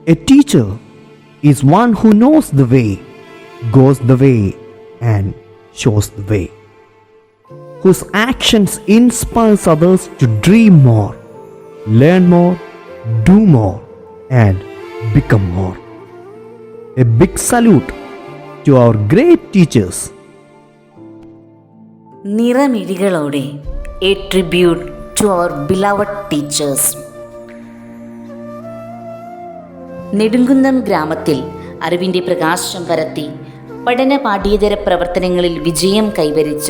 A teacher is one who knows the way, goes the way, and shows the way, whose actions inspires others to dream more, learn more, do more, and become more. A big salute to our great teachers. നിറമിഴികളോടെ a tribute to our beloved teachers. Nedumkunnam ഗ്രാമത്തിൽ അറിവിൻ്റെ പ്രകാശം പരത്തി പഠന പാഠ്യേതര പ്രവർത്തനങ്ങളിൽ വിജയം കൈവരിച്ച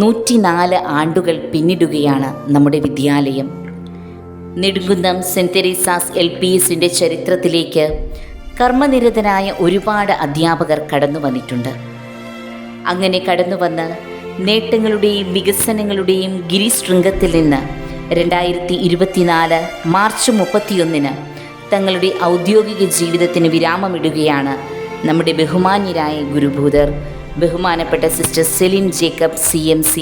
104 ആണ്ടുകൾ പിന്നിടുകയാണ് നമ്മുടെ വിദ്യാലയം. നെടുങ്കുന്നം സെൻറ് തെരേസാസ് LPSന്റെ ചരിത്രത്തിലേക്ക് കർമ്മനിരതരായ ഒരുപാട് അധ്യാപകർ കടന്നു വന്നിട്ടുണ്ട്. അങ്ങനെ കടന്നു വന്ന് നേട്ടങ്ങളുടെയും വികസനങ്ങളുടെയും ഗിരിശൃംഗത്തിൽ നിന്ന് 2024 മാർച്ച് 31 തങ്ങളുടെ ഔദ്യോഗിക ജീവിതത്തിന് വിരാമമിടുകയാണ് നമ്മുടെ ബഹുമാന്യരായ ഗുരുഭൂതർ, ബഹുമാനപ്പെട്ട സിസ്റ്റർ സെലിൻ ജേക്കബ് CMC,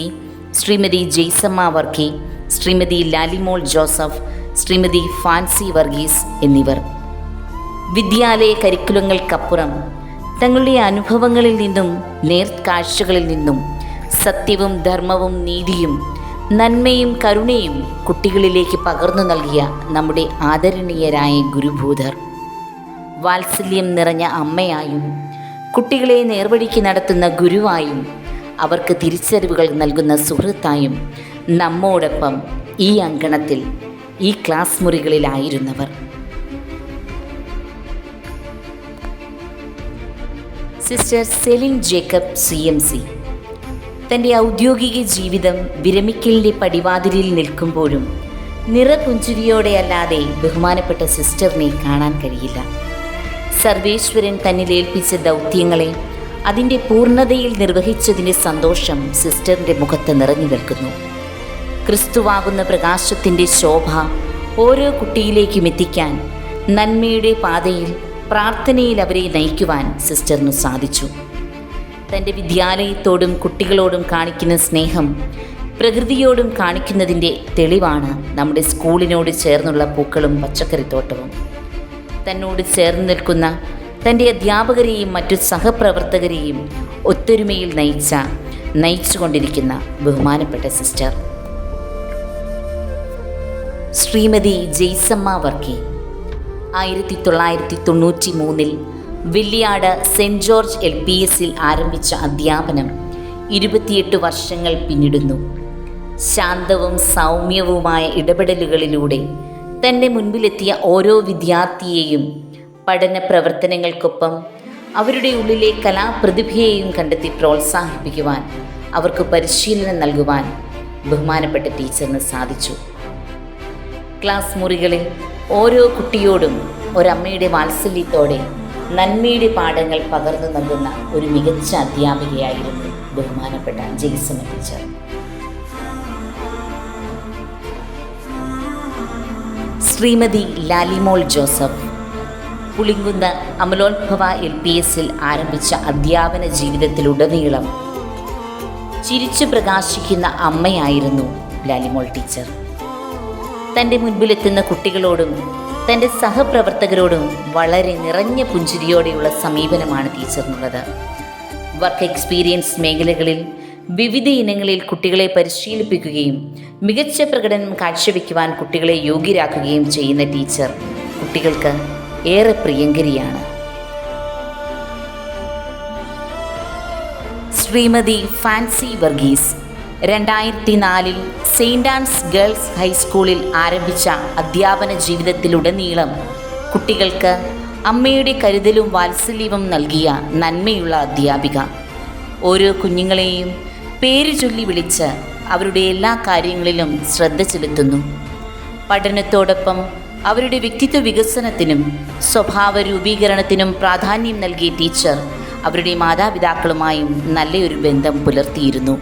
ശ്രീമതി ജെയ്സമ്മ വർക്കി, ശ്രീമതി ലാലിമോൾ ജോസഫ്, ശ്രീമതി ഫാൻസി വർഗീസ് എന്നിവർ. വിദ്യാലയ കരിക്കുലങ്ങൾക്കപ്പുറം തങ്ങളുടെ അനുഭവങ്ങളിൽ നിന്നും നേർക്കാഴ്ചകളിൽ നിന്നും സത്യവും ധർമ്മവും നീതിയും നന്മയും കരുണയും കുട്ടികളിലേക്ക് പകർന്നു നൽകിയ നമ്മുടെ ആദരണീയരായ ഗുരുഭൂതർ, വാത്സല്യം നിറഞ്ഞ അമ്മയായും കുട്ടികളെ നേർവഴിക്ക് നടത്തുന്ന ഗുരുവായും അവർക്ക് തിരിച്ചറിവുകൾ നൽകുന്ന സുഹൃത്തായും നമ്മോടൊപ്പം ഈ അങ്കണത്തിൽ ഈ ക്ലാസ് മുറികളിലായിരുന്നവർ. സിസ്റ്റർ സെലിൻ ജേക്കബ് CMC തൻ്റെ ഔദ്യോഗിക ജീവിതം വിരമിക്കലിൻ്റെ പടിവാതിലിൽ നിൽക്കുമ്പോഴും നിറപുഞ്ചിരിയോടെയല്ലാതെ ബഹുമാനപ്പെട്ട സിസ്റ്ററിനെ കാണാൻ കഴിയില്ല. സർവേശ്വരൻ തന്നിലേൽപ്പിച്ച ദൗത്യങ്ങളെ അതിൻ്റെ പൂർണ്ണതയിൽ നിർവഹിച്ചതിൻ്റെ സന്തോഷം സിസ്റ്ററിൻ്റെ മുഖത്ത് നിറഞ്ഞു നിൽക്കുന്നു. ക്രിസ്തുവാകുന്ന പ്രകാശത്തിൻ്റെ ശോഭ ഓരോ കുട്ടിയിലേക്കും എത്തിക്കാൻ, നന്മയുടെ പാതയിൽ പ്രാർത്ഥനയിൽ അവരെ നയിക്കുവാൻ സിസ്റ്ററിന് സാധിച്ചു. തൻ്റെ വിദ്യാലയത്തോടും കുട്ടികളോടും കാണിക്കുന്ന സ്നേഹം പ്രകൃതിയോടും കാണിക്കുന്നതിൻ്റെ തെളിവാണ് നമ്മുടെ സ്കൂളിനോട് ചേർന്നുള്ള പൂക്കളും പച്ചക്കറിത്തോട്ടവും. തന്നോട് ചേർന്ന് നിൽക്കുന്ന തൻ്റെ അധ്യാപകരെയും മറ്റു സഹപ്രവർത്തകരെയും ഒത്തൊരുമയിൽ നയിച്ചുകൊണ്ടിരിക്കുന്ന ബഹുമാനപ്പെട്ട sister Shrimati Jaisamma Varkey 1993 Velliyad saint George LPSൽ ആരംഭിച്ച അധ്യാപനം 28 വർഷങ്ങൾ പിന്നിടുന്നു. ശാന്തവും സൗമ്യവുമായ ഇടപെടലുകളിലൂടെ തൻ്റെ മുൻപിലെത്തിയ ഓരോ വിദ്യാർത്ഥിയെയും പഠന പ്രവർത്തനങ്ങൾക്കൊപ്പം അവരുടെ ഉള്ളിലെ കലാപ്രതിഭയെയും കണ്ടെത്തി പ്രോത്സാഹിപ്പിക്കുവാൻ, അവർക്ക് പരിശീലനം നൽകുവാൻ ബഹുമാനപ്പെട്ട ടീച്ചറിന് സാധിച്ചു. ക്ലാസ് മുറികളിൽ ഓരോ കുട്ടിയോടും ഒരമ്മയുടെ വാത്സല്യത്തോടെ നന്മയുടെ പാഠങ്ങൾ പകർന്നു നൽകുന്ന ഒരു മികച്ച അധ്യാപികയായിരുന്നു ബഹുമാനപ്പെട്ട ജെയ്സമ്മ ടീച്ചർ. ശ്രീമതി ലാലിമോൾ ജോസഫ് പുളിങ്കുന്ന് അമലോത്ഭവ LPSൽ ആരംഭിച്ച അധ്യാപന ജീവിതത്തിലുടനീളം ചിരിച്ചു പ്രകാശിക്കുന്ന അമ്മയായിരുന്നു ലാലിമോൾ ടീച്ചർ. തൻ്റെ മുൻപിലെത്തുന്ന കുട്ടികളോടും തൻ്റെ സഹപ്രവർത്തകരോടും വളരെ നിറഞ്ഞ പുഞ്ചിരിയോടെയുള്ള സമീപനമാണ് ടീച്ചറിനുള്ളത്. വർക്ക് എക്സ്പീരിയൻസ് മേഖലകളിൽ വിവിധ ഇനങ്ങളിൽ കുട്ടികളെ പരിശീലിപ്പിക്കുകയും മികച്ച പ്രകടനം കാഴ്ചവെക്കുവാൻ കുട്ടികളെ യോഗ്യരാക്കുകയും ചെയ്യുന്ന ടീച്ചർ കുട്ടികൾക്ക് ഏറെ പ്രിയങ്കരിയാണ്. Shrimati Fancy Varghese 2004 saint Ann's girls ഹൈസ്കൂളിൽ ആരംഭിച്ച അധ്യാപന ജീവിതത്തിലുടനീളം കുട്ടികൾക്ക് അമ്മയുടെ കരുതലും വാത്സല്യവും നൽകിയ നന്മയുള്ള അധ്യാപിക. ഓരോ കുഞ്ഞുങ്ങളെയും പേര് ചൊല്ലി വിളിച്ച് അവരുടെ എല്ലാ കാര്യങ്ങളിലും ശ്രദ്ധ ചെലുത്തുന്നു. പഠനത്തോടൊപ്പം അവരുടെ വ്യക്തിത്വ വികസനത്തിനും സ്വഭാവ രൂപീകരണത്തിനും പ്രാധാന്യം നൽകിയ ടീച്ചർ അവരുടെ മാതാപിതാക്കളുമായും നല്ലൊരു ബന്ധം പുലർത്തിയിരുന്നു.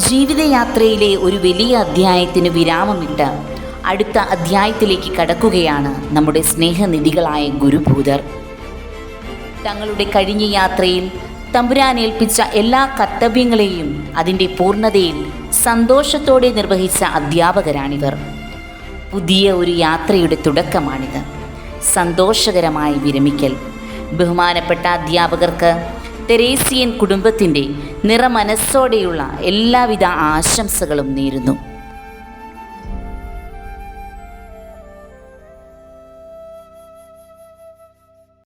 ജീവിതയാത്രയിലെ ഒരു വലിയ അധ്യായത്തിന് വിരാമമിട്ട് അടുത്ത അധ്യായത്തിലേക്ക് കടക്കുകയാണ് നമ്മുടെ സ്നേഹനിധികളായ ഗുരുഭൂതർ. തങ്ങളുടെ കഴിഞ്ഞ യാത്രയിൽ തമ്പുരാൻ ഏൽപ്പിച്ച എല്ലാ കർത്തവ്യങ്ങളെയും അതിൻ്റെ പൂർണ്ണതയിൽ സന്തോഷത്തോടെ നിർവഹിച്ച അധ്യാപകരാണിവർ. പുതിയ ഒരു യാത്രയുടെ തുടക്കമാണിത്. സന്തോഷകരമായി വിരമിക്കൽ. ബഹുമാനപ്പെട്ട അധ്യാപകർക്ക് തെരേസിയൻ കുടുംബത്തിൻ്റെ നിറമനസ്സോടെയുള്ള എല്ലാവിധ ആശംസകളും നേരുന്നു.